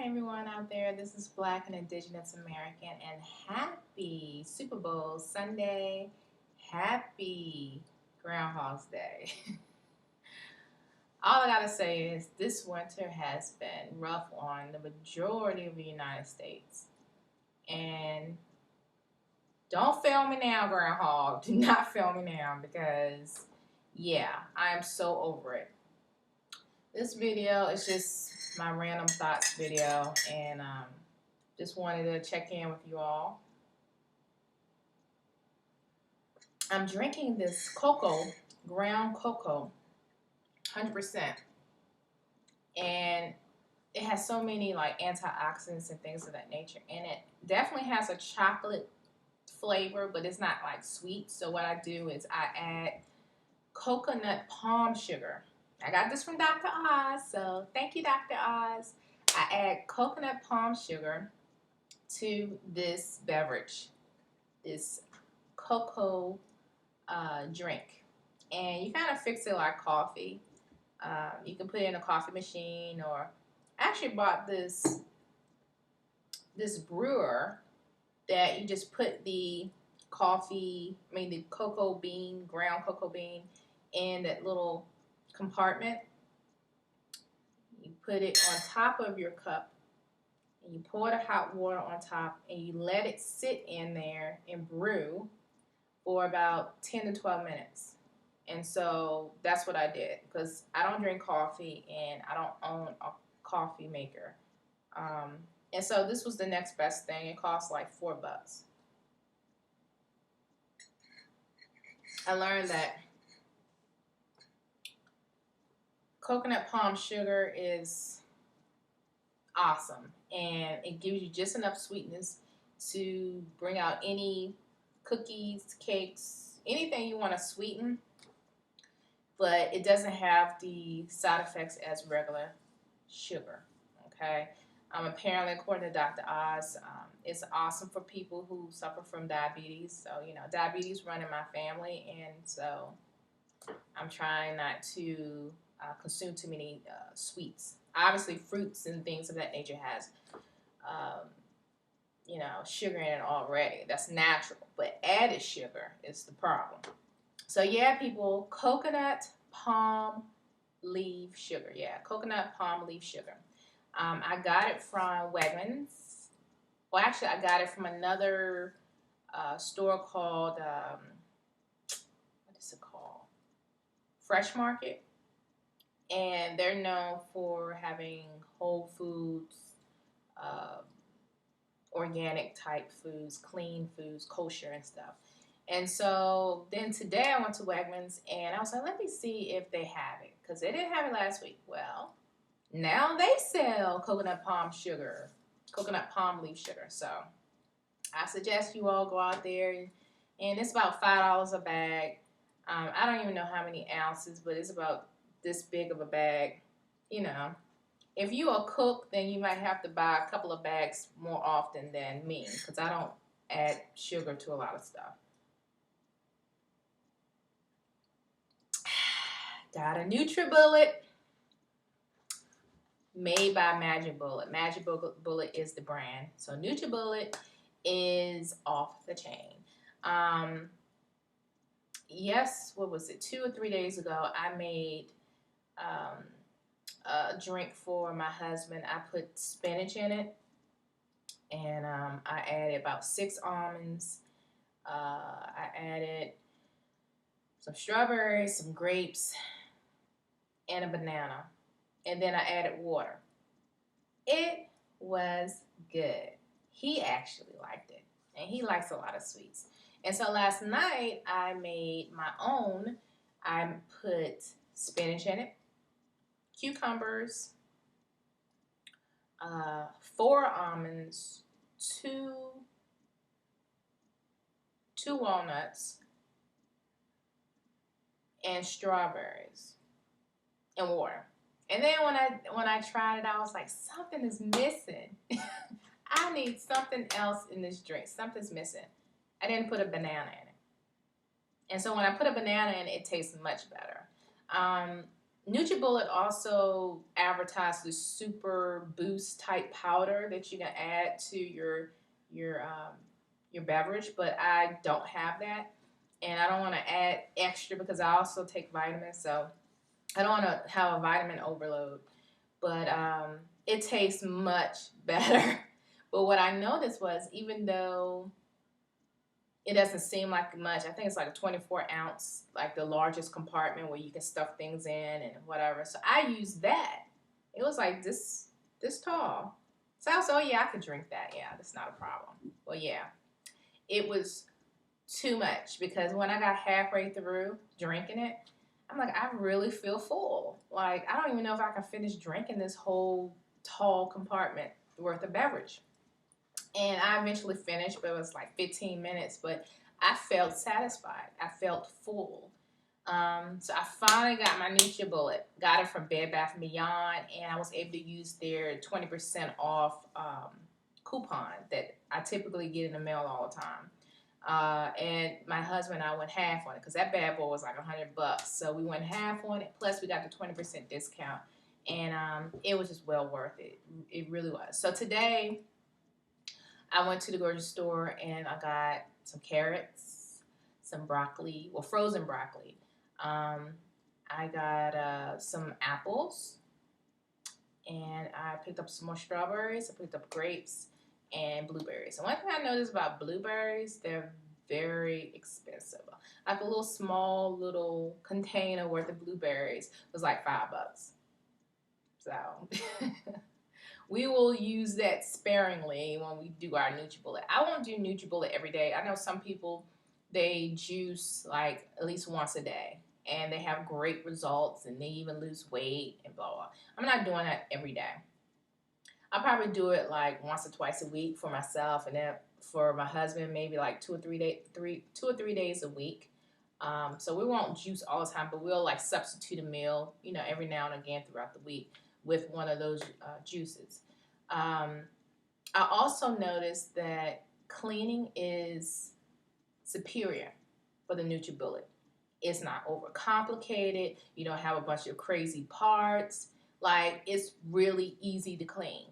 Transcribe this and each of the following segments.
everyone out there. This is Black and Indigenous American, and happy Super Bowl Sunday. Happy Groundhog's Day. All I gotta say is this winter has been rough on the majority of the United States. And don't fail me now, Groundhog. Do not fail me now because, yeah, I am so over it. This video is just my random thoughts video, and just wanted to check in with you all. I'm drinking this cocoa, ground cocoa, 100%, and it has so many like antioxidants and things of that nature, and it definitely has a chocolate flavor, but it's not like sweet. So what I do is I add coconut palm sugar. I got this from Dr. Oz, so thank you, Dr. Oz. I add coconut palm sugar to this beverage, this cocoa drink. And you kind of fix it like coffee. You can put it in a coffee machine, or I actually bought this brewer that you just put the the cocoa bean, ground cocoa bean, in that little compartment. You put it on top of your cup, and you pour the hot water on top, and you let it sit in there and brew for about 10 to 12 minutes. And so that's what I did, because I don't drink coffee and I don't own a coffee maker. And so this was the next best thing. It cost like $4. I learned that coconut palm sugar is awesome, and it gives you just enough sweetness to bring out any cookies, cakes, anything you want to sweeten, but it doesn't have the side effects as regular sugar. Okay, apparently, according to Dr. Oz, it's awesome for people who suffer from diabetes. So, diabetes run in my family, and so I'm trying not to consume too many sweets. Obviously, fruits and things of that nature has, sugar in it already. That's natural, but added sugar is the problem. So yeah, people, coconut palm leaf sugar. Yeah, coconut palm leaf sugar. I got it from Wegmans. Well, actually, I got it from another store called, what is it called? Fresh Market. And they're known for having whole foods, organic type foods, clean foods, kosher and stuff. And so then today I went to Wegmans and I was like, let me see if they have it, because they didn't have it last week. Well, now they sell coconut palm leaf sugar. So I suggest you all go out there, and it's about $5 a bag. I don't even know how many ounces, but it's about this big of a bag. If you are a cook, then you might have to buy a couple of bags more often than me, because I don't add sugar to a lot of stuff. Got a Nutribullet made by Magic Bullet. Magic Bullet is the brand. So Nutribullet is off the chain. Yes, what was it? 2 or 3 days ago, I made a drink for my husband. I put spinach in it, and I added about 6 almonds. I added some strawberries, some grapes, and a banana, and then I added water. It was good. He actually liked it, and he likes a lot of sweets. And so last night I made my own. I put spinach in it, cucumbers, 4 almonds, 2 walnuts, and strawberries, and water. And then when I tried it, I was like, something is missing. I need something else in this drink. Something's missing. I didn't put a banana in it. And so when I put a banana in it, it tastes much better. Nutribullet also advertises this super boost type powder that you can add to your um, your beverage, but I don't have that, and I don't want to add extra because I also take vitamins, so I don't want to have a vitamin overload. But it tastes much better. But what I noticed was, even though it doesn't seem like much. I think it's like a 24 ounce, like the largest compartment where you can stuff things in and whatever. So I used that. It was like this tall. So I was, oh yeah, I could drink that. Yeah, that's not a problem. Well, yeah, it was too much because when I got halfway through drinking it, I'm like, I really feel full. Like, I don't even know if I can finish drinking this whole tall compartment worth of beverage. And I eventually finished, but it was like 15 minutes. But I felt satisfied. I felt full. So I finally got my Nutribullet. Got it from Bed Bath & Beyond, and I was able to use their 20% off coupon that I typically get in the mail all the time. And my husband and I went half on it because that bad boy was like $100. So we went half on it. Plus we got the 20% discount, and it was just well worth it. It really was. So today I went to the grocery store and I got some carrots, some broccoli, well, frozen broccoli. I got some apples, and I picked up some more strawberries. I picked up grapes and blueberries. And one thing I noticed about blueberries, they're very expensive. Like a little container worth of blueberries was like $5. So we will use that sparingly when we do our Nutribullet. I won't do Nutribullet every day. I know some people, they juice like at least once a day, and they have great results, and they even lose weight and blah, blah. I'm not doing that every day. I'll probably do it like once or twice a week for myself, and then for my husband, maybe like 2 or 3 days a week. So we won't juice all the time, but we'll like substitute a meal, every now and again throughout the week with one of those juices. I also noticed that cleaning is superior for the Nutribullet. It's not overcomplicated. You don't have a bunch of crazy parts. Like, it's really easy to clean.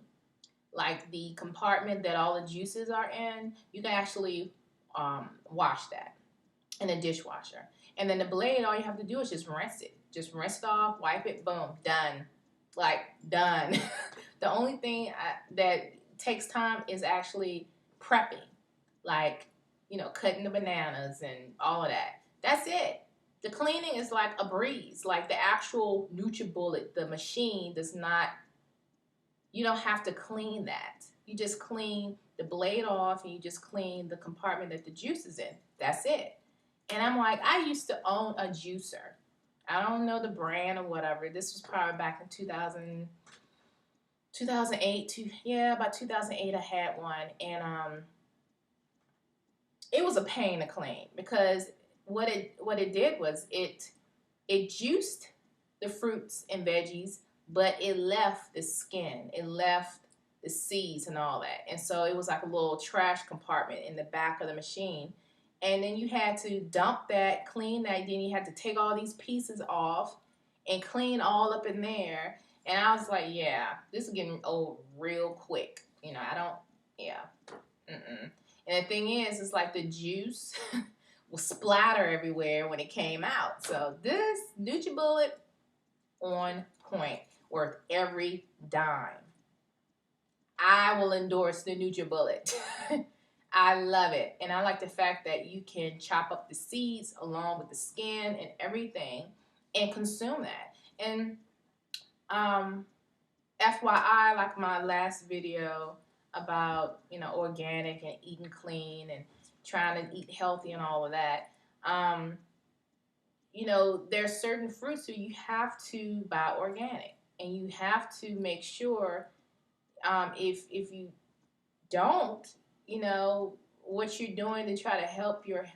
Like the compartment that all the juices are in, you can actually wash that in a dishwasher. And then the blade, all you have to do is just rinse it. Just rinse it off, wipe it, boom, done. Like, done. The only thing that takes time is actually prepping. Like, cutting the bananas and all of that. That's it. The cleaning is like a breeze. Like the actual Nutribullet, the machine does not, you don't have to clean that. You just clean the blade off and you just clean the compartment that the juice is in. That's it. And I'm like, I used to own a juicer. I don't know the brand or whatever. This was probably back in 2008. About 2008 I had one. And it was a pain to clean because what it did was it juiced the fruits and veggies, but it left the skin. It left the seeds and all that. And so it was like a little trash compartment in the back of the machine. And then you had to dump that, clean that. Then you had to take all these pieces off and clean all up in there. And I was like, yeah, this is getting old real quick. I don't, yeah. Mm-mm. And the thing is, it's like the juice will splatter everywhere when it came out. So this Nutribullet, on point, worth every dime. I will endorse the Nutribullet. I love it. And I like the fact that you can chop up the seeds along with the skin and everything and consume that. And FYI, like my last video about, organic and eating clean and trying to eat healthy and all of that, there's certain fruits that you have to buy organic. And you have to make sure, if you don't, what you're doing to try to help your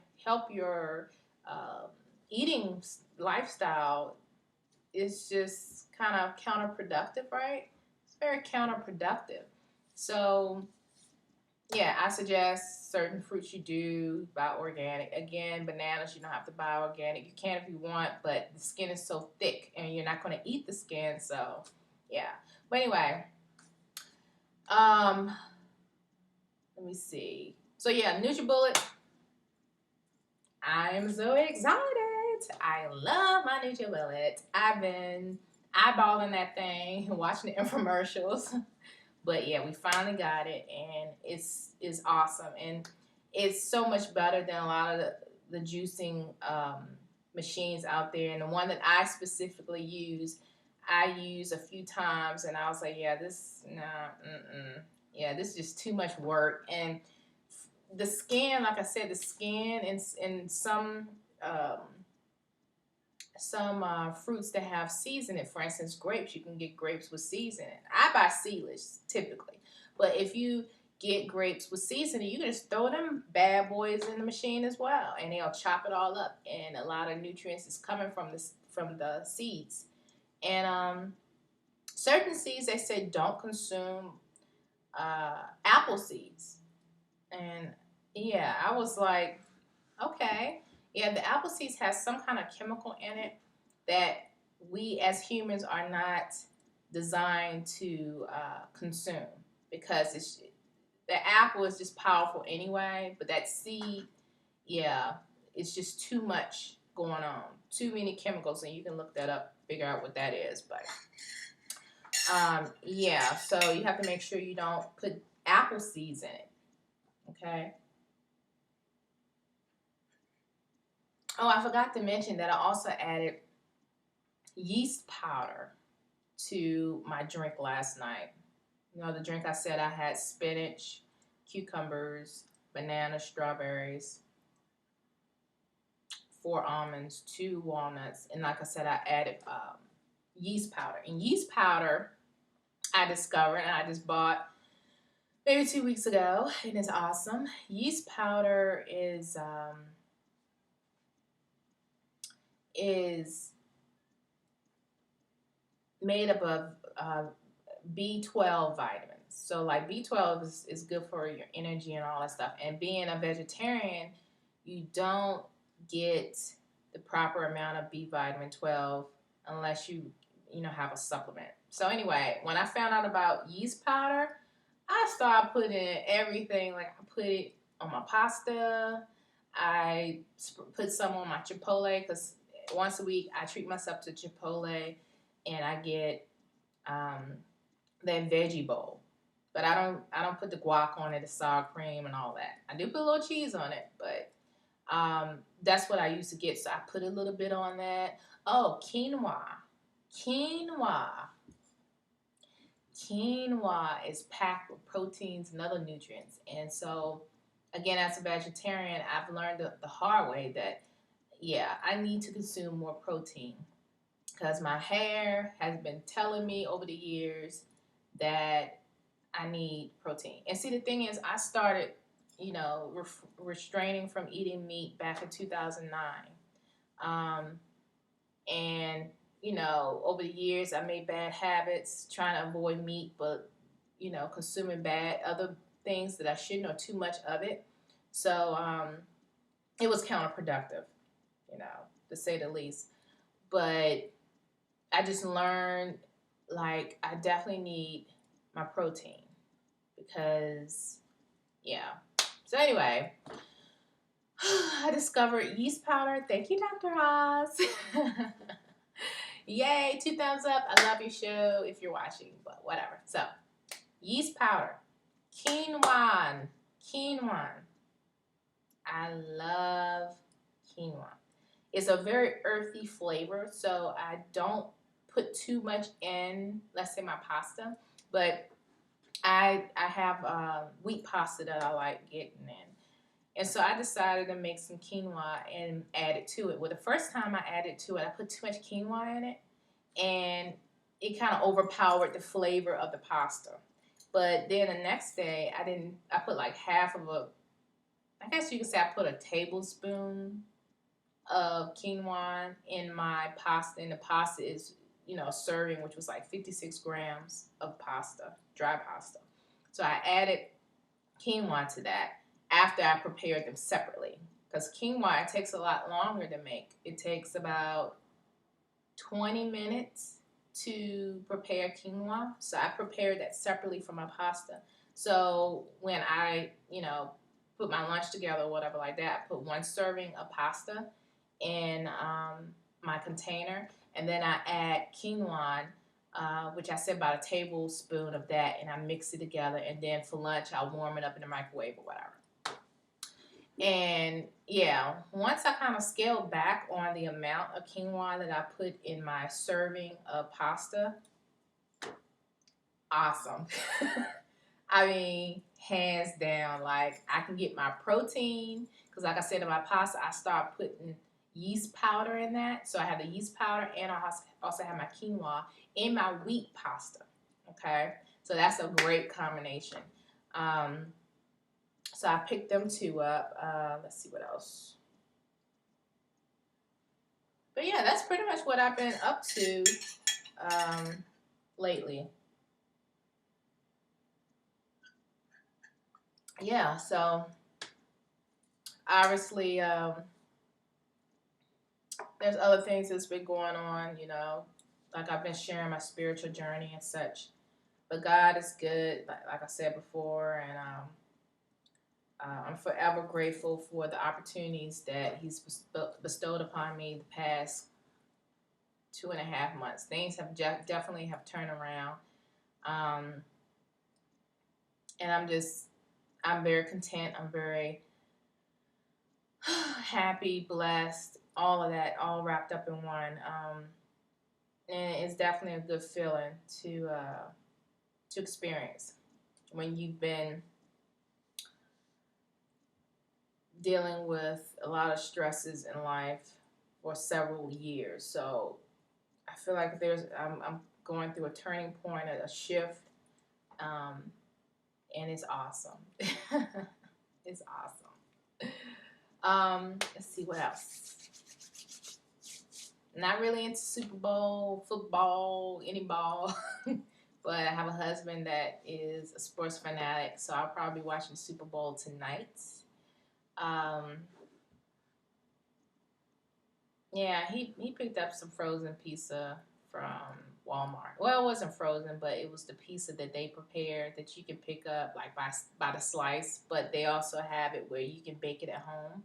eating lifestyle is just kind of counterproductive, right? It's very counterproductive. So yeah, I suggest certain fruits you do buy organic. Again, bananas you don't have to buy organic. You can if you want, but the skin is so thick and you're not going to eat the skin. So, yeah. But anyway, um, let me see. So yeah, Nutribullet. I'm so excited. I love my Nutribullet. I've been eyeballing that thing, watching the infomercials. But yeah, we finally got it, and it's awesome, and it's so much better than a lot of the juicing machines out there. And the one that I specifically use, I use a few times, and I was like, yeah, this nah, yeah, this is just too much work. And the skin, like I said, the skin in um, some fruits that have seeds in it. For instance, grapes. You can get grapes with seeds in it. I buy seedless typically, but if you get grapes with seeds in it, you can just throw them bad boys in the machine as well, and they'll chop it all up. And a lot of nutrients is coming from the seeds. And certain seeds they say don't consume apple seeds. And yeah, I was like, okay. Yeah, the apple seeds has some kind of chemical in it that we as humans are not designed to consume, because the apple is just powerful anyway, but that seed, yeah, it's just too much going on, too many chemicals, and you can look that up, figure out what that is. But yeah, so you have to make sure you don't put apple seeds in it. Okay. Oh, I forgot to mention that I also added yeast powder to my drink last night. You know, the drink I said I had spinach, cucumbers, banana, strawberries, 4 almonds, 2 walnuts, and like I said, I added yeast powder. And yeast powder, I discovered, and I just bought maybe 2 weeks ago, and it's awesome. Yeast powder is made up of B12 vitamins. So like B12 is good for your energy and all that stuff. And being a vegetarian, you don't get the proper amount of B vitamin 12 unless you know have a supplement. So anyway, when I found out about yeast powder, I started putting in everything. Like I put it on my pasta. I put some on my Chipotle because once a week I treat myself to Chipotle, and I get that veggie bowl. But I don't put the guac on it, the sour cream and all that. I do put a little cheese on it, but that's what I used to get. So I put a little bit on that. Oh, quinoa. Quinoa. Quinoa is packed with proteins and other nutrients. And so, again, as a vegetarian, I've learned the hard way that, yeah, I need to consume more protein, because my hair has been telling me over the years that I need protein. And see, the thing is, I started, restraining from eating meat back in 2009. Um, and, over the years, I made bad habits trying to avoid meat, but, consuming bad other things that I shouldn't, or too much of it. So it was counterproductive, to say the least. But I just learned, like, I definitely need my protein because, yeah. So anyway, I discovered yeast powder. Thank you, Dr. Oz. Yay, 2 thumbs up. I love your show if you're watching, but whatever. So, yeast powder. Quinoa. Quinoa. I love quinoa. It's a very earthy flavor, so I don't put too much in, let's say, my pasta, but I have wheat pasta that I like getting in. And so I decided to make some quinoa and add it to it. Well, the first time I added to it, I put too much quinoa in it, and it kind of overpowered the flavor of the pasta. But then the next day, I put like half of I guess you could say I put a tablespoon of quinoa in my pasta, and the pasta is, serving, which was like 56 grams of pasta, dry pasta. So I added quinoa to that after I prepared them separately. Because quinoa, it takes a lot longer to make. It takes about 20 minutes to prepare quinoa. So I prepared that separately from my pasta. So when I, put my lunch together or whatever like that, I put 1 serving of pasta in my container, and then I add quinoa, which I said about a tablespoon of that, and I mix it together, and then for lunch I'll warm it up in the microwave or whatever. And yeah, once I kind of scaled back on the amount of quinoa that I put in my serving of pasta, awesome. I mean, hands down, like I can get my protein, because like I said in my pasta, I start putting yeast powder in that. So I have the yeast powder, and I also have my quinoa in my wheat pasta. Okay, so that's a great combination. So I picked them 2 up. Let's see what else. But yeah, that's pretty much what I've been up to lately. Yeah, so obviously there's other things that's been going on, like I've been sharing my spiritual journey and such. But God is good, like I said before, and I'm forever grateful for the opportunities that He's bestowed upon me the past 2.5 months. Things have definitely have turned around, and I'm very content. I'm very happy, blessed, all of that, all wrapped up in one. And it's definitely a good feeling to experience when you've been dealing with a lot of stresses in life for several years. So I feel like I'm going through a turning point, a shift, and it's awesome. It's awesome. Let's see what else. Not really into Super Bowl, football, any ball, but I have a husband that is a sports fanatic, so I'll probably be watching Super Bowl tonight. Yeah, he picked up some frozen pizza from Walmart. Well, it wasn't frozen, but it was the pizza that they prepared that you can pick up like by the slice, but they also have it where you can bake it at home.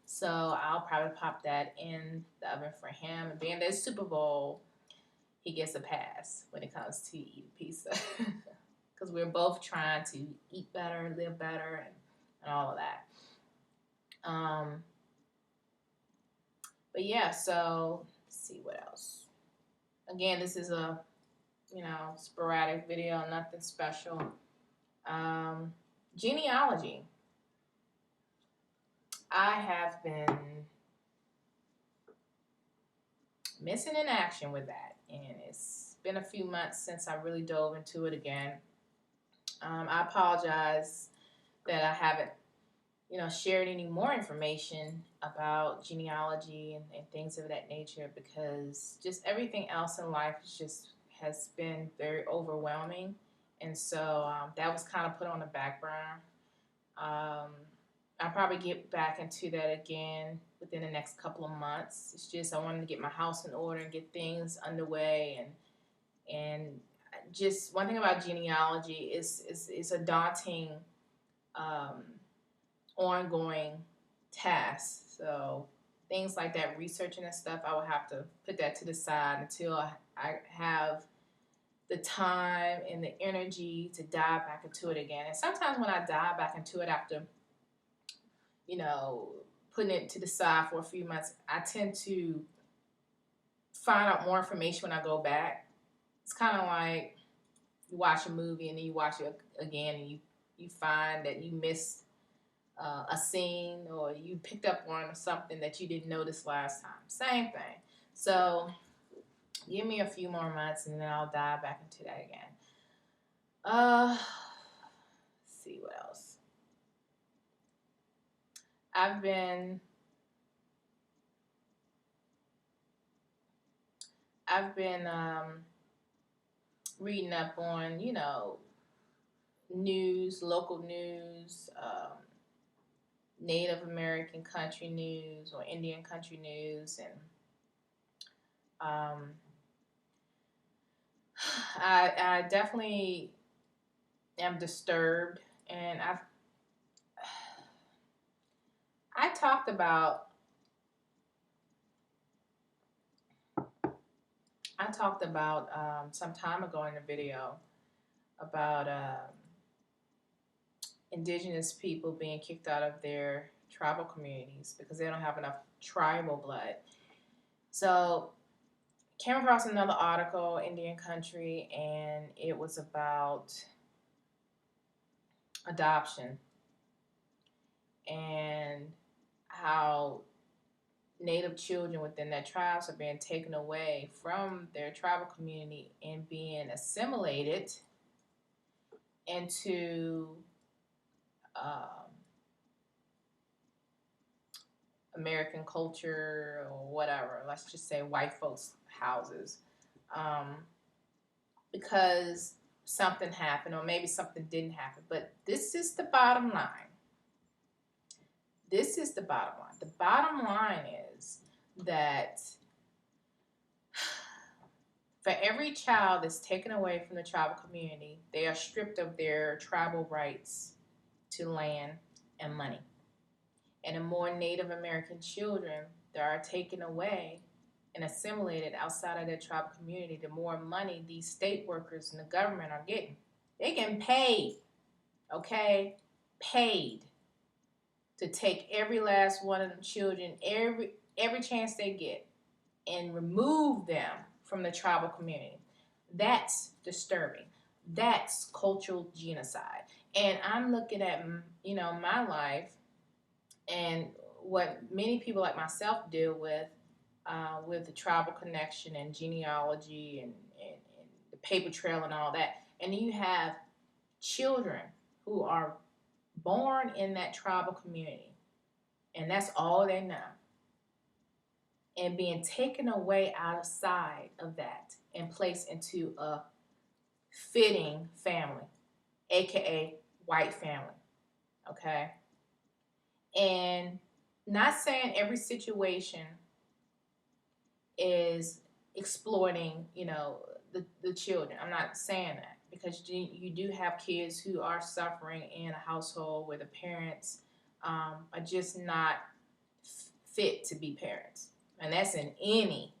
So I'll probably pop that in the oven for him. And being that it's Super Bowl, he gets a pass when it comes to eating pizza. Because we're both trying to eat better, live better, and all of that. But yeah, so let's see what else. Again, this is a, sporadic video, nothing special. Genealogy. I have been missing in action with that, and it's been a few months since I really dove into it again. I apologize that I haven't, shared any more information about genealogy and things of that nature, because just everything else in life has been very overwhelming, and so that was kind of put on the back burner. I'll probably get back into that again within the next couple of months. It's just I wanted to get my house in order and get things underway, and just one thing about genealogy is a daunting, ongoing task. So things like that, researching and stuff, I will have to put that to the side until I have the time and the energy to dive back into it again. And sometimes when I dive back into it after, putting it to the side for a few months, I tend to find out more information when I go back. It's kind of like you watch a movie and then you watch it again, and you find that you missed a scene, or you picked up on something that you didn't notice last time. Same thing. So give me a few more months and then I'll dive back into that again. Let's see what else. I've been reading up on, news, local news, Native American country news or Indian country news, and I definitely am disturbed, and I talked about some time ago in a video about indigenous people being kicked out of their tribal communities because they don't have enough tribal blood. So came across another article, Indian country, and it was about adoption and how Native children within their tribes are being taken away from their tribal community and being assimilated into American culture or whatever. Let's just say white folks' houses, because something happened or maybe something didn't happen. But this is the bottom line. This is the bottom line. The bottom line is that for every child that's taken away from the tribal community, they are stripped of their tribal rights to land and money. And the more Native American children that are taken away and assimilated outside of their tribal community, the more money these state workers and the government are getting. They're getting paid, okay? Paid to take every last one of them children, every chance they get, and remove them from the tribal community. That's disturbing. That's cultural genocide. And I'm looking at, my life and what many people like myself deal with the tribal connection and genealogy and the paper trail and all that. And you have children who are born in that tribal community, and that's all they know, and being taken away outside of that and placed into a fitting family, aka white family, okay? And not saying every situation is exploiting, the children. I'm not saying that, because you do have kids who are suffering in a household where the parents are just not fit to be parents. And that's in any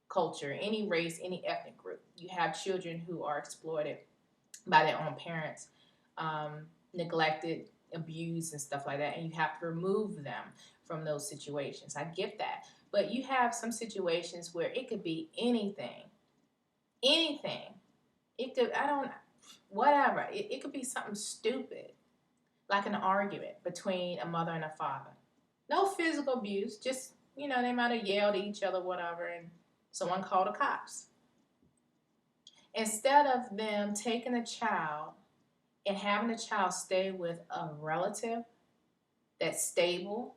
culture, any race, any ethnic group. You have children who are exploited by their own parents, neglected, abused, and stuff like that, and you have to remove them from those situations. I get that. But you have some situations where it could be anything. It could, whatever. It could be something stupid, like an argument between a mother and a father. No physical abuse, just, they might have yelled at each other, whatever, and someone called the cops. Instead of them taking a child and having the child stay with a relative that's stable,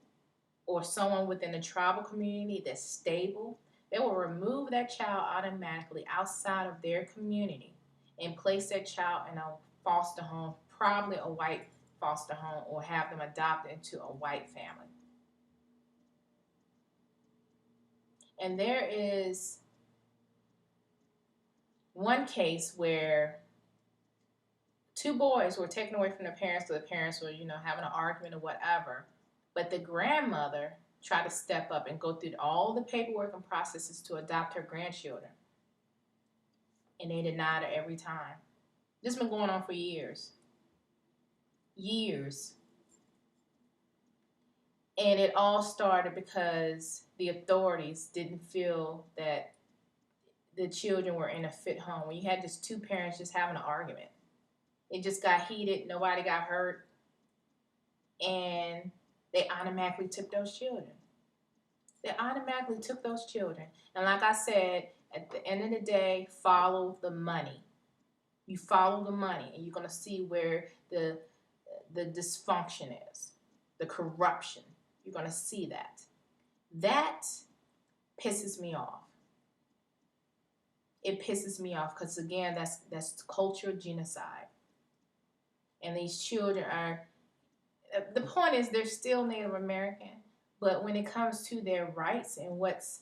or someone within the tribal community that's stable, they will remove that child automatically outside of their community and place that child in a foster home, probably a white foster home, or have them adopted into a white family. And there is one case where two boys were taken away from their parents, so the parents were, having an argument or whatever. But the grandmother tried to step up and go through all the paperwork and processes to adopt her grandchildren. And they denied her every time. This has been going on for years. Years. And it all started because the authorities didn't feel that the children were in a fit home. When you had just two parents just having an argument, it just got heated. Nobody got hurt. And they automatically took those children. And like I said, at the end of the day, follow the money. You follow the money, and you're going to see where the dysfunction is, the corruption. You're going to see that. That pisses me off. It pisses me off because, again, that's cultural genocide. And these children are, the point is they're still Native American, but when it comes to their rights and what's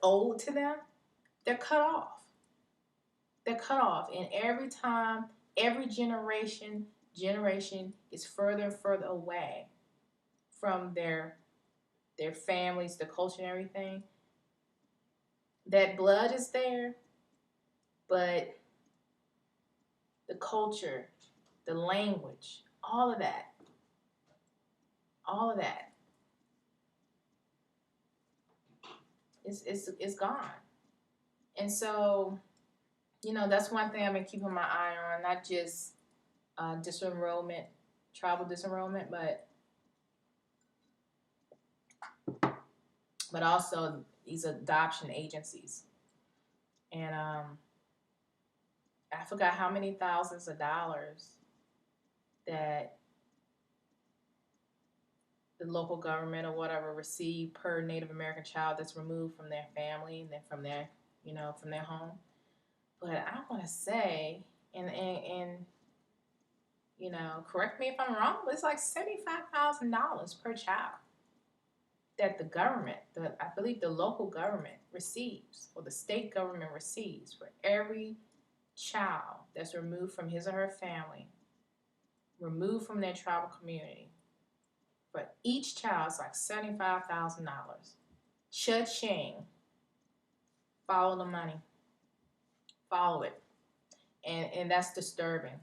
owed to them, they're cut off. They're cut off. And every time, every generation is further and further away from their families, the culture and everything. That blood is there, but the culture, the language, all of that is gone. And so, that's one thing I've been keeping my eye on, not just disenrollment, tribal disenrollment, but also these adoption agencies. And I forgot how many thousands of dollars that the local government or whatever receive per Native American child that's removed from their family and then from their home. But I want to say, and correct me if I'm wrong, but it's like $75,000 per child that the government, I believe the local government receives, or the state government receives, for every child that's removed from his or her family, removed from their tribal community. For each child, it's like $75,000. Cha-ching. Follow the money. Follow it. And that's disturbing.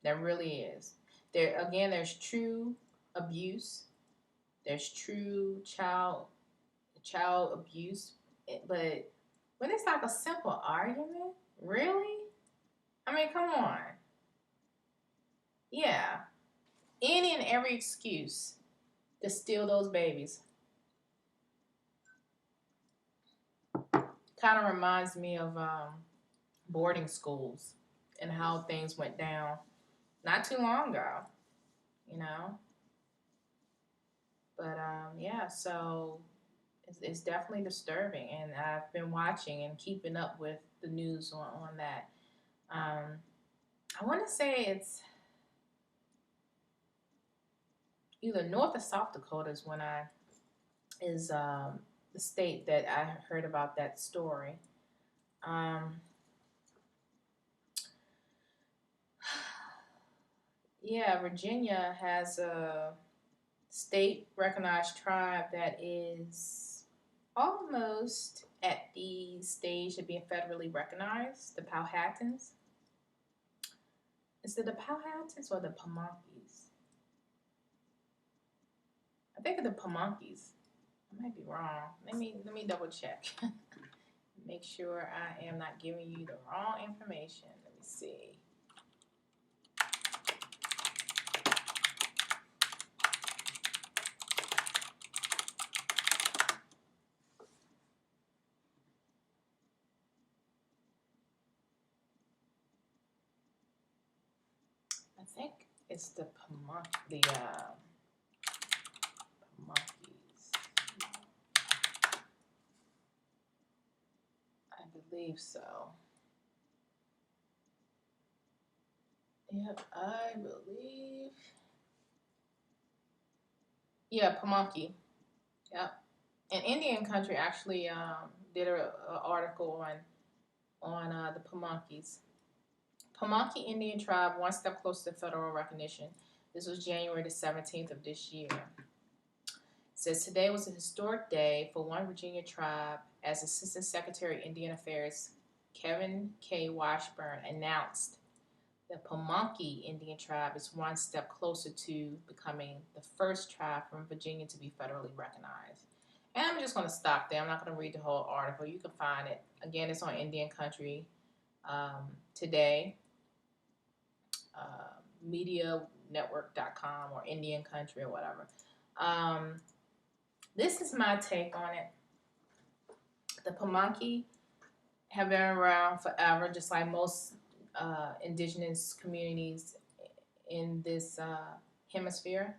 That really is. There's true abuse. There's true child abuse. But when it's like a simple argument, really? I mean, come on. Yeah. Any and every excuse to steal those babies. Kind of reminds me of boarding schools and how things went down not too long ago, But yeah, so it's definitely disturbing, and I've been watching and keeping up with the news on that. I want to say it's either North or South Dakota is the state that I heard about that story. Yeah, Virginia has a state-recognized tribe that is almost at the stage of being federally recognized, the Powhatans. Is it the Powhatans or the Pamunkeys? I think of the Pamunkeys. I might be wrong. Let me double check. Make sure I am not giving you the wrong information. Let me see. I think it's the Pamunkeys. I believe so. Yep, I believe. Yeah, Pamunkey. Yep. And Indian Country actually did an article on the Pamunkeys. Pamunkey Indian tribe, one step closer to federal recognition. This was January the 17th of this year. It says, today was a historic day for one Virginia tribe as Assistant Secretary of Indian Affairs Kevin K. Washburn announced the Pamunkey Indian tribe is one step closer to becoming the first tribe from Virginia to be federally recognized. And I'm just going to stop there. I'm not going to read the whole article. You can find it. Again, it's on Indian Country today. MediaNetwork.com or Indian Country or whatever. This is my take on it. The Pamunkey have been around forever, just like most indigenous communities in this hemisphere.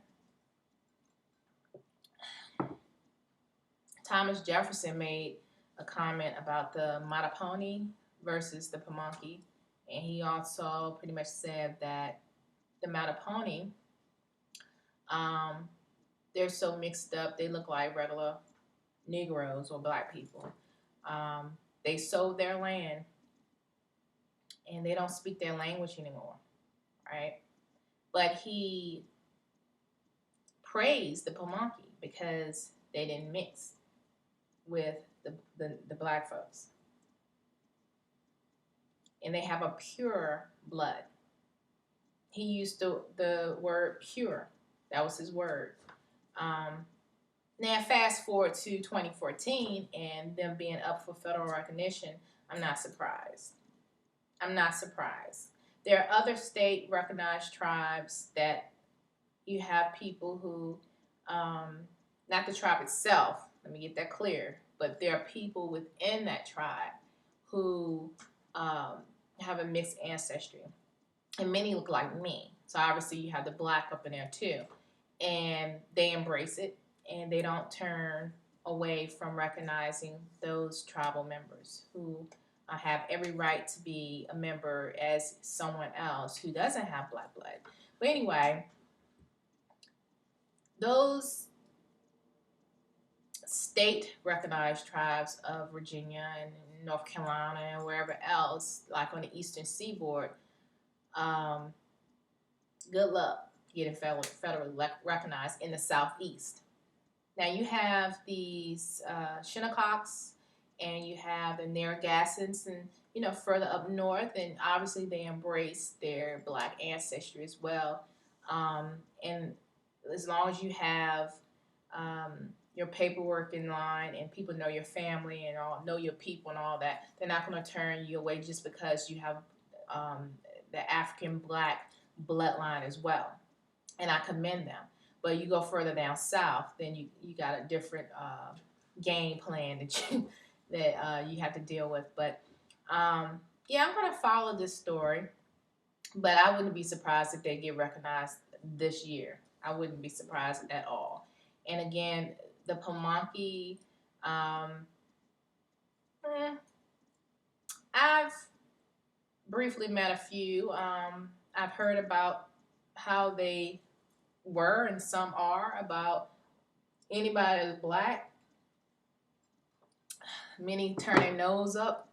Thomas Jefferson made a comment about the Mattaponi versus the Pamunkey, And he also pretty much said that the Mattaponi, they're so mixed up, they look like regular Negroes or black people. They sold their land and they don't speak their language anymore, right? But he praised the Pamunkey because they didn't mix with the black folks. And they have a pure blood. He used the word pure. That was his word. Now, fast forward to 2014 and them being up for federal recognition, I'm not surprised. I'm not surprised. There are other state recognized tribes that you have people who, not the tribe itself, let me get that clear, but there are people within that tribe who have a mixed ancestry. And many look like me. So obviously you have the black up in there too. And they embrace it and they don't turn away from recognizing those tribal members who have every right to be a member as someone else who doesn't have black blood. But anyway, those state recognized tribes of Virginia and North Carolina and wherever else, like on the eastern seaboard, good luck getting federally recognized in the southeast. Now you have these Shinnecocks and you have the Narragansetts and further up north, and obviously they embrace their black ancestry as well. And as long as you have your paperwork in line and people know your family and know your people and all that, they're not going to turn you away just because you have the African black bloodline as well. And I commend them. But you go further down south, then you got a different game plan that you have to deal with. But yeah, I'm going to follow this story. But I wouldn't be surprised if they get recognized this year. I wouldn't be surprised at all. And again, the Pamunkey, I've briefly met a few. I've heard about how they were and some are about anybody that's black. Many turn their nose up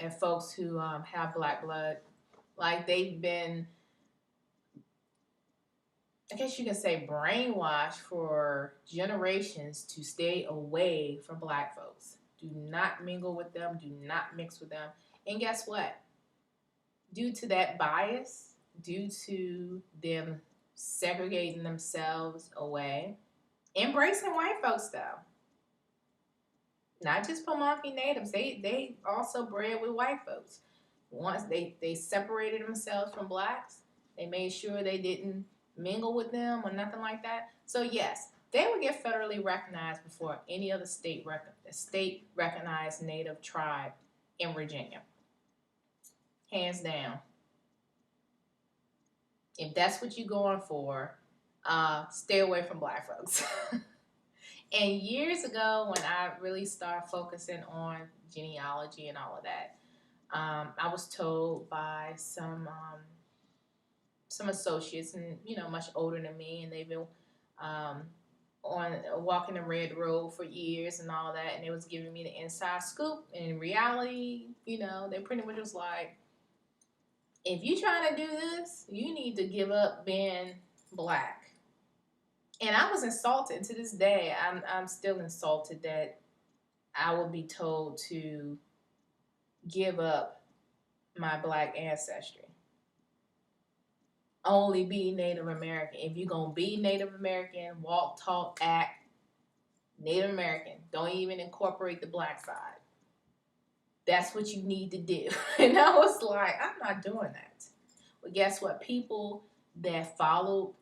at folks who have black blood. Like they've been, I guess you can say, brainwashed for generations to stay away from black folks. Do not mingle with them. Do not mix with them. And guess what? Due to that bias, due to them segregating themselves away, embracing white folks though. Not just Pamunkey natives, they also bred with white folks. Once they separated themselves from blacks, they made sure they didn't mingle with them or nothing like that. So yes, they would get federally recognized before any other state recognized native tribe in Virginia. Hands down. If that's what you're going for, stay away from black folks. And years ago, when I really started focusing on genealogy and all of that, I was told by some associates, and much older than me, and they've been on walking the red road for years and all that, and they was giving me the inside scoop. And in reality, they pretty much was like, if you trying to do this, you need to give up being black. And I was insulted. To this day, I'm still insulted that I would be told to give up my black ancestry. Only be Native American. If you're going to be Native American, walk, talk, act Native American. Don't even incorporate the black side. That's what you need to do. And I was like, I'm not doing that. But guess what? People that followed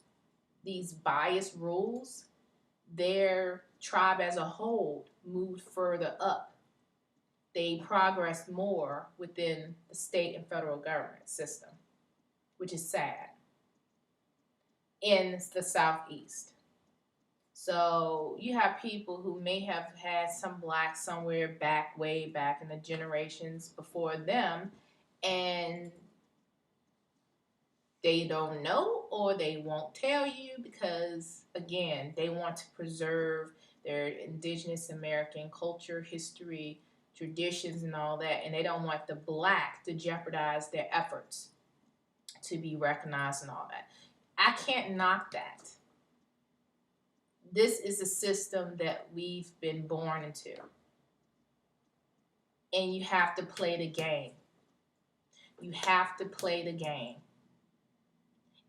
these biased rules, their tribe as a whole moved further up. They progressed more within the state and federal government system, which is sad, in the Southeast. So you have people who may have had some black somewhere back, way back in the generations before them, And they don't know, or they won't tell you because, again, they want to preserve their indigenous American culture, history, traditions, and all that. And they don't want the Black to jeopardize their efforts to be recognized and all that. I can't knock that. This is a system that we've been born into. And you have to play the game. You have to play the game.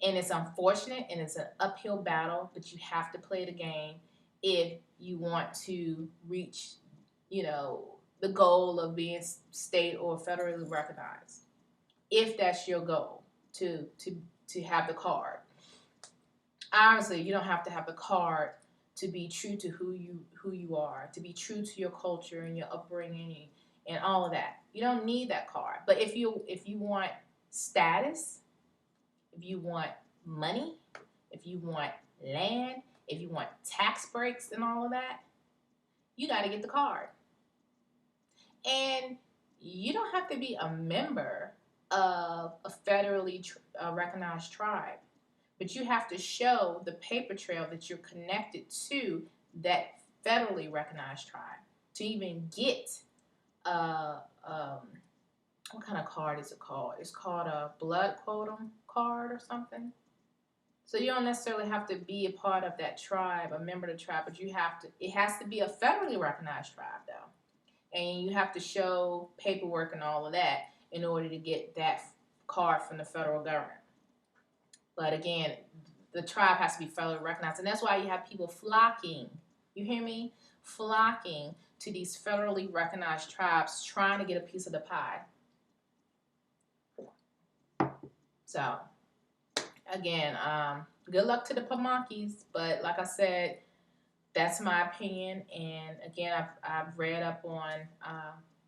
And it's unfortunate and it's an uphill battle, but you have to play the game if you want to reach, the goal of being state or federally recognized. If that's your goal, to have the card. Honestly, you don't have to have the card to be true to who you are, to be true to your culture and your upbringing and all of that. You don't need that card. But if you want status, if you want money, if you want land, if you want tax breaks and all of that, you got to get the card. And you don't have to be a member of a federally recognized tribe, but you have to show the paper trail that you're connected to that federally recognized tribe to even get what kind of card is it called? It's called a blood quantum card or something. So you don't necessarily have to be a part of that tribe, a member of the tribe, but it has to be a federally recognized tribe though. And you have to show paperwork and all of that in order to get that card from the federal government. But again, the tribe has to be federally recognized. And that's why you have people flocking, you hear me? Flocking to these federally recognized tribes trying to get a piece of the pie. So, again, good luck to the Pamunkeys. But like I said, that's my opinion. And again, I've read up on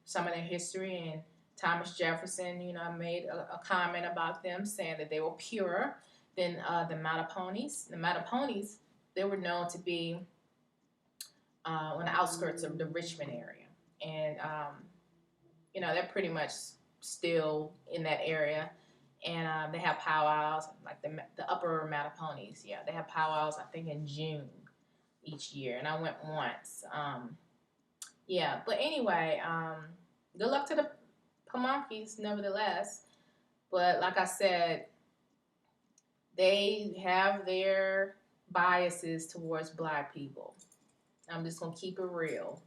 some of their history. And Thomas Jefferson, made a comment about them saying that they were purer than the Mattaponies. The Mattaponies, they were known to be on the outskirts of the Richmond area. And, they're pretty much still in that area. And they have powwows, like the upper Mattaponies. Yeah, they have powwows, I think, in June each year. And I went once. But anyway, good luck to the Pamunkeys, nevertheless. But like I said, they have their biases towards Black people. I'm just going to keep it real.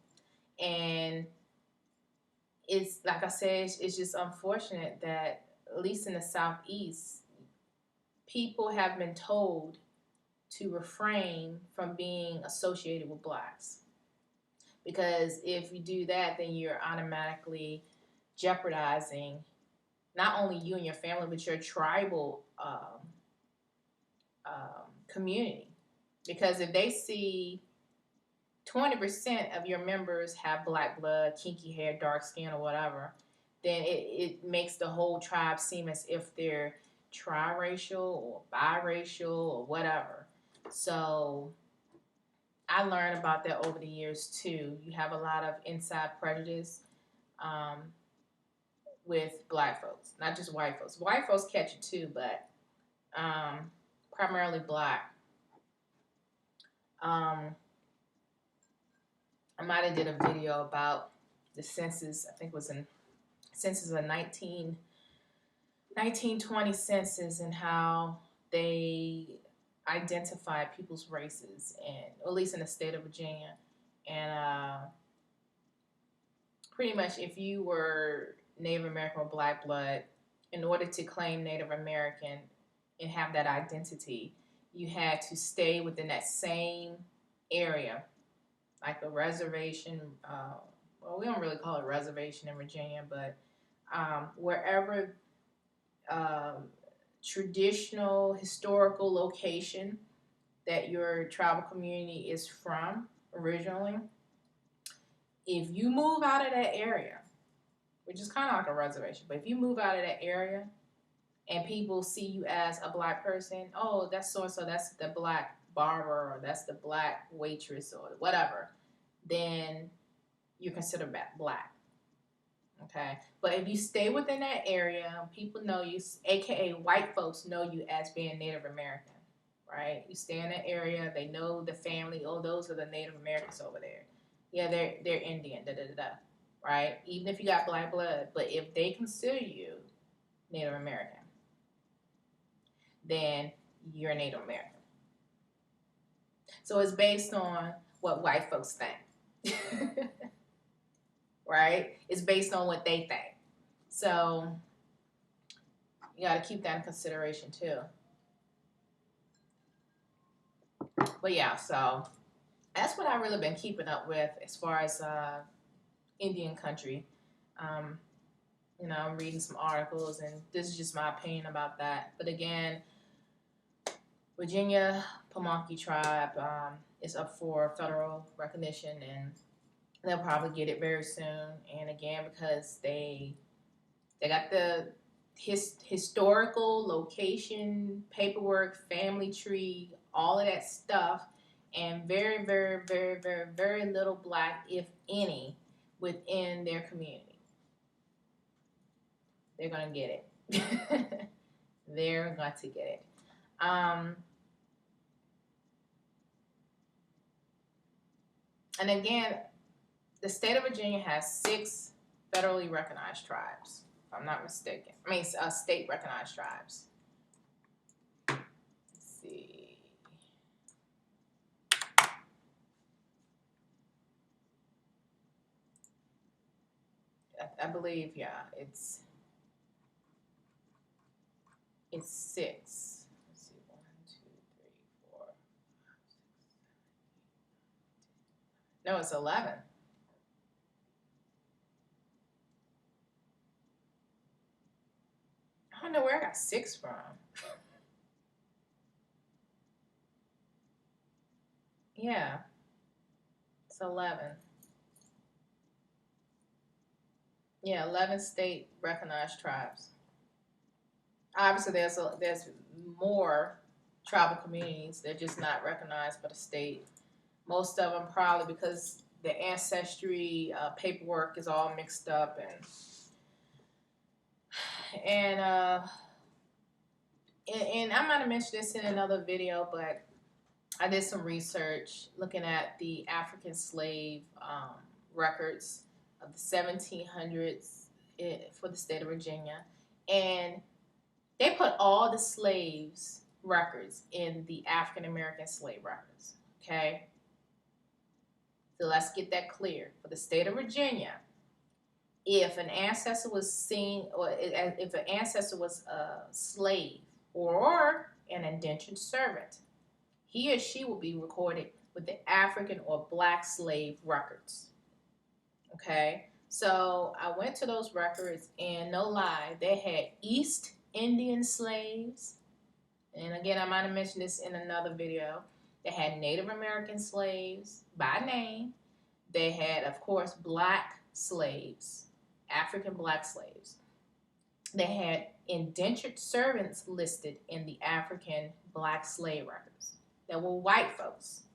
And it's, like I said, it's just unfortunate that, at least in the Southeast, people have been told to refrain from being associated with Blacks. Because if you do that, then you're automatically jeopardizing not only you and your family, but your tribal community. Because if they see 20% of your members have Black blood, kinky hair, dark skin, or whatever, then it makes the whole tribe seem as if they're triracial or biracial or whatever. So I learned about that over the years too. You have a lot of inside prejudice with Black folks, not just white folks. White folks catch it too, but primarily Black. I might have did a video about the census. I think it was in census of 1920 census and how they identified people's races, and at least in the state of Virginia. And pretty much, if you were Native American or Black blood, in order to claim Native American and have that identity, you had to stay within that same area, like a reservation. Well, we don't really call it reservation in Virginia, but wherever traditional historical location that your tribal community is from originally, if you move out of that area, which is kind of like a reservation, but if you move out of that area and people see you as a Black person, oh, that's so-and-so, that's the Black barber, or that's the Black waitress, or whatever, then you're considered Black. Okay, but if you stay within that area, people know you, aka white folks know you as being Native American, right? You stay in that area, they know the family. Oh, those are the Native Americans over there. Yeah, they're Indian. Da da da da. Right? Even if you got black blood, but if they consider you Native American, then you're Native American. So it's based on what white folks think. Right? It's based on what they think. So you got to keep that in consideration too. But yeah, so that's what I've really been keeping up with as far as Indian country. Um, I'm reading some articles, and this is just my opinion about that. But again, Virginia Pamunkey tribe is up for federal recognition, and they'll probably get it very soon. And again, because they got the historical location, paperwork, family tree, all of that stuff, and very, very, very, very, very little black, if any, within their community. They're going to get it. They're going to get it. And again, the state of Virginia has 6 federally recognized tribes, if I'm not mistaken. I mean, state recognized tribes. Let's see. I believe, yeah, it's 6. Let's see, 1, 2, 3, 4, 5, 6, 7, 8, 9, 10. No, it's 11. I don't know where I got 6 from. Yeah, it's 11. Yeah, 11 state recognized tribes. Obviously, there's more tribal communities. They're just not recognized by the state. Most of them probably because the ancestry paperwork is all mixed up, and I might have mentioned this in another video, but I did some research looking at the African slave records of the 1700s for the state of Virginia, and they put all the slaves' records in the African American slave records. Okay, so let's get that clear. For the state of Virginia, if an ancestor was seen, or if an ancestor was a slave or an indentured servant, he or she will be recorded with the African or black slave records. Okay, so I went to those records, and no lie, they had East Indian slaves, and again, I might have mentioned this in another video. They had Native American slaves by name. They had, of course, black slaves, African black slaves. They had indentured servants listed in the African black slave records. There were white folks.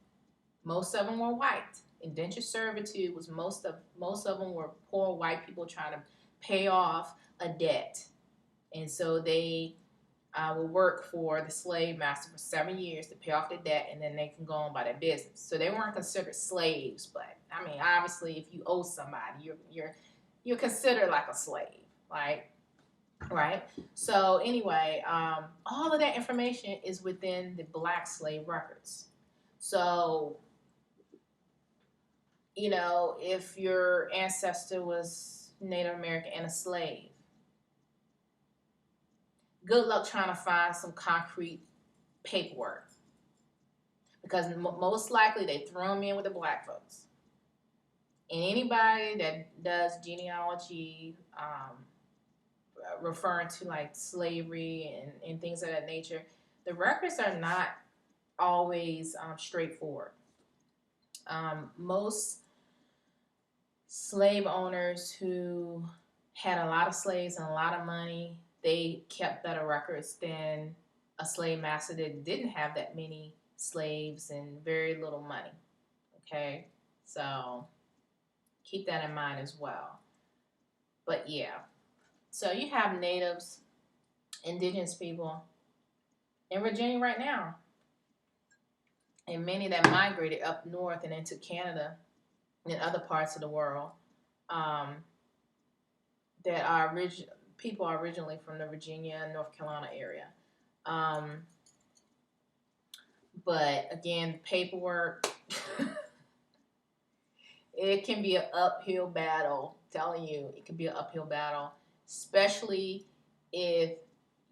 Most of them were white. Indentured servitude was most of them were poor white people trying to pay off a debt, and so they will work for the slave master for 7 years to pay off the debt, and then they can go on by their business. So they weren't considered slaves, but I mean, obviously, if you owe somebody, you're considered like a slave, right? So anyway, all of that information is within the black slave records. So, if your ancestor was Native American and a slave, good luck trying to find some concrete paperwork, because most likely they throw them in with the black folks. And anybody that does genealogy, referring to like slavery and things of that nature, the records are not always straightforward. Most slave owners who had a lot of slaves and a lot of money, they kept better records than a slave master that didn't have that many slaves and very little money. Okay, so keep that in mind as well. But yeah, so you have natives, indigenous people in Virginia right now, and many that migrated up north and into Canada and other parts of the world, um, that are people are originally from the Virginia and North Carolina area. But again, paperwork, it can be an uphill battle. I'm telling you, it can be an uphill battle, especially if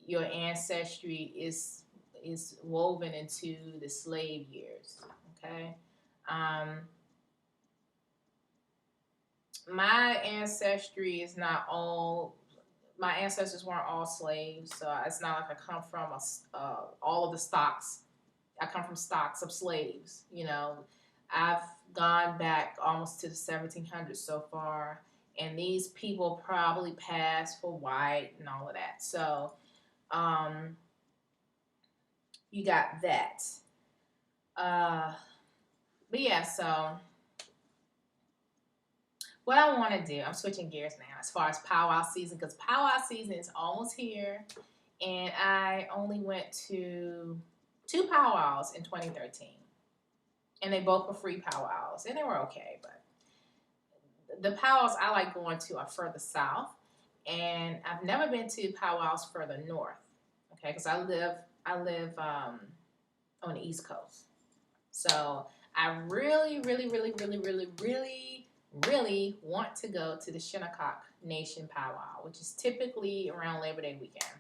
your ancestry is woven into the slave years. Okay, my ancestry is not all. My ancestors weren't all slaves, so it's not like I come from all of the stocks. I come from stocks of slaves. I've gone back almost to the 1700s so far, and these people probably passed for white and all of that. So, you got that. But yeah, so what I want to do, I'm switching gears now as far as powwow season, because powwow season is almost here, and I only went to 2 powwows in 2013, and they both were free powwows, and they were okay, but the powwows I like going to are further south, and I've never been to powwows further north, okay, because I live on the East Coast, so I really, really, really, really, really, really, really want to go to the Shinnecock Nation powwow, which is typically around Labor Day weekend.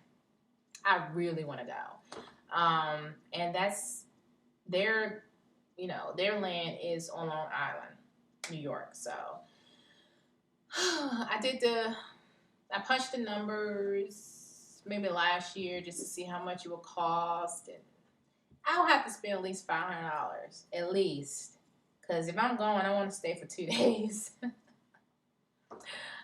I really want to go. And that's their land is on Long Island, New York. So I punched the numbers maybe last year just to see how much it would cost, and I'll have to spend at least $500 at least. Because if I'm going, I want to stay for 2 days. I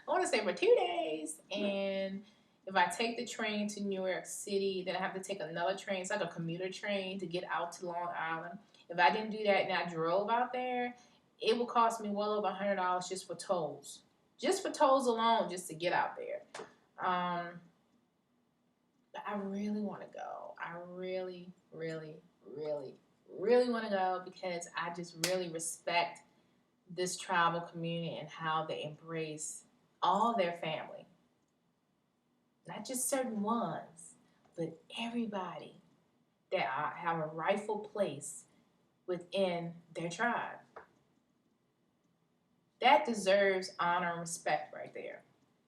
want to stay for 2 days. And if I take the train to New York City, then I have to take another train. It's like a commuter train to get out to Long Island. If I didn't do that and I drove out there, it would cost me well over $100 just for tolls. Just for tolls alone, just to get out there. But I really want to go. I really, really, really, really want to go because I just really respect this tribal community and how they embrace all their family. Not just certain ones, but everybody that have a rightful place within their tribe. That deserves honor and respect right there.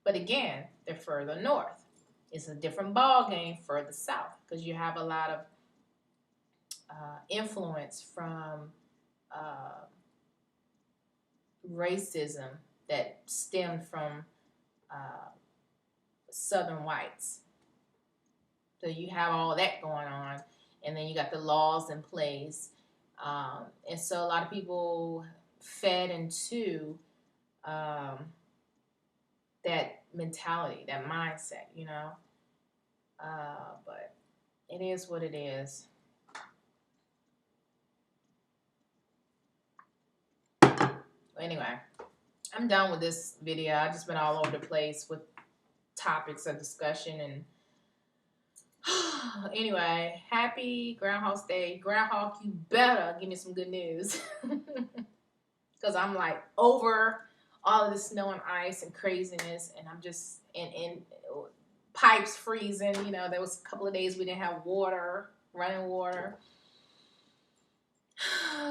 But again, they're further north. It's a different ball game further south because you have a lot of influence from racism that stemmed from Southern whites. So you have all that going on, and then you got the laws in place, and so a lot of people fed into that mentality, that mindset, but it is what it is. Anyway, I'm done with this video. I've just been all over the place with topics of discussion, and anyway, happy Groundhog Day. Groundhog, you better give me some good news because I'm like over all of the snow and ice and craziness, and I'm just in pipes freezing. There was a couple of days we didn't have water, running water.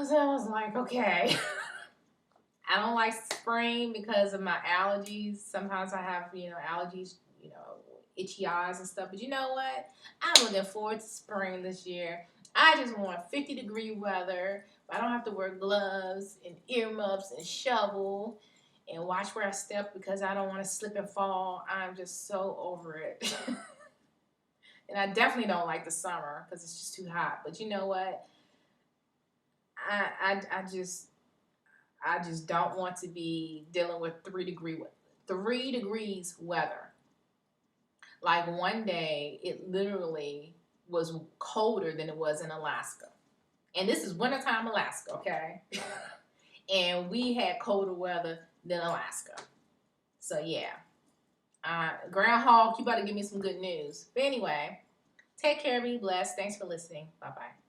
So I was like, okay. I don't like spring because of my allergies. Sometimes I have, allergies, itchy eyes and stuff. But you know what? I'm looking forward to spring this year. I just want 50-degree weather. I don't have to wear gloves and earmuffs and shovel and watch where I step because I don't want to slip and fall. I'm just so over it. And I definitely don't like the summer because it's just too hot. But you know what? I just don't want to be dealing with 3 degrees weather. Like one day, it literally was colder than it was in Alaska. And this is wintertime Alaska, okay? And we had colder weather than Alaska. So yeah. Groundhog, you better give me some good news. But anyway, take care, be blessed. Thanks for listening. Bye-bye.